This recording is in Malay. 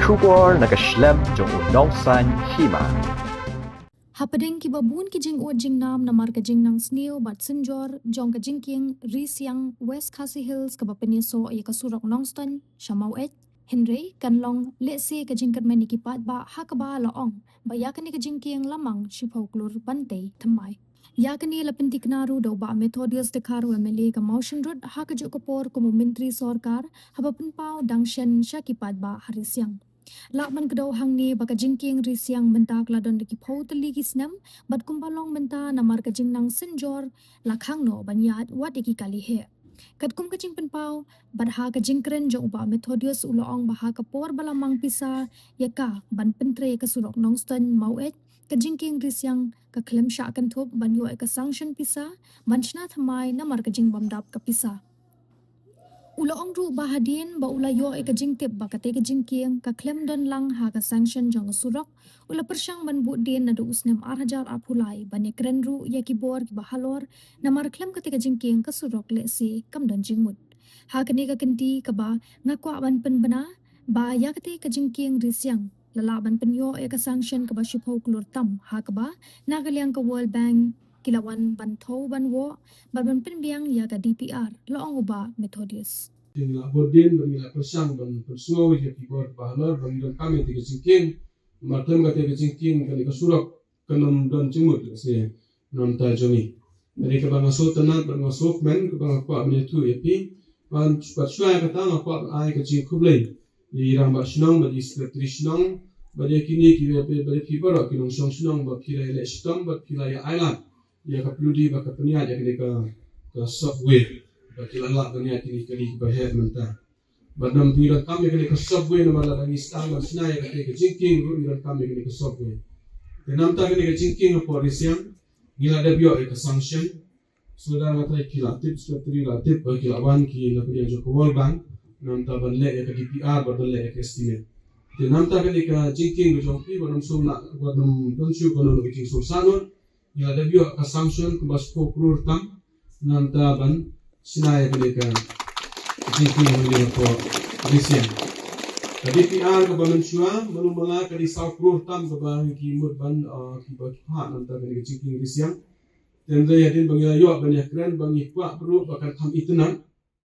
Shubor nakaslem jong unong san hima. Hapadeng kibabun kijing uat jing nam namar kajing nang sneo bat senjor jong kajing king Risiang West Khasi Hills kabapeniso ay kasurok nongston Shamau Henry kanlong letse kajing kermeni kipat ba hakaba laong bayakan ni kajing king lamang shipau klur bante thamai yakani lapenti knaru do ba Methodius dekaru MLA ka motion road hakajuk kapor kumu menteri sorkar habapun pau dangshen syakipat ba Harisiang Lakman kedaw hang ni baka jingking Risiang mentak ladon deki pau teli kisnam bat kumbalong menta namar kajing nang senjor lakhang no banyat wat iki kali he. Kat kum kajing penpau bat ha kajing keren jong uba Methodius uloong baha kapor balamang pisa yaka ban pentre kasurok nongston mauet kajingking Risiang ka klem sya akan thup ban yo ka sanction pisa manchna thamai namar kajing bamdap ka pisa. Uloong ru bahadin ba ula yo e kajing tip ba kate kajing kieng ka klem don lang ha ka sanction jong surok ula persyang ban bu din na do usnem arhajar apulai ban kren ru ya kibor ki bahalor namar klem kate kajing kieng ka surok le si kam don jingmut ha kane ka kenti ka ba ngakwa ban pen bana ba ya kate kajing kieng Risiang lala ban penyo e ka sanction ka ba shipho klur tam ha ka ba nagaliang ka World Bank kilawan banto banwo ban penbiang ya ka DPR loong uba Methodius la bodin bagi la persang ban persuau je kibor bahalor bagi don kami tiga jingking matem ka tiga jingking kali ka surak kanam don jimut se non ta jomi dari ka bang asot tanat bang asok men ka bang kwa metu epi ban persuai ka tang kwa ai ka jing kublai di rang ba snong ba di secretary snong ba de kini ki ba de kibor ki nong song snong ba kilai le stom ba kilai island ya ka pludi ba ka penia ya ka subway Bakilala kanya kini bahet menta. Badam tiran kami kini ke subway na malala istang man sinaya kini ke jingking tiran kami kini ke subway. Tenamta kini ke jingking po Risiang gila debio ke sanction. Sudah ngatai kilatip sekretari latip kilawan ki na kini jo World Bank namta banle ke DPR badle ke estimate. Tenamta kini ke jingking jo pi badam sumna badam donsu kono ke jing sursano gila debio ke sanction ke basko krur tam namta ban sinaya mereka jingking mereka po Risiang. Kadi PR ke Bamansua menumala kadi Saukruh tam ke bang kimut ban kibat nanti mereka jingking Risiang. Dan dia yakin bagi ayok banyak keren bagi kuat perlu bakal tam itunan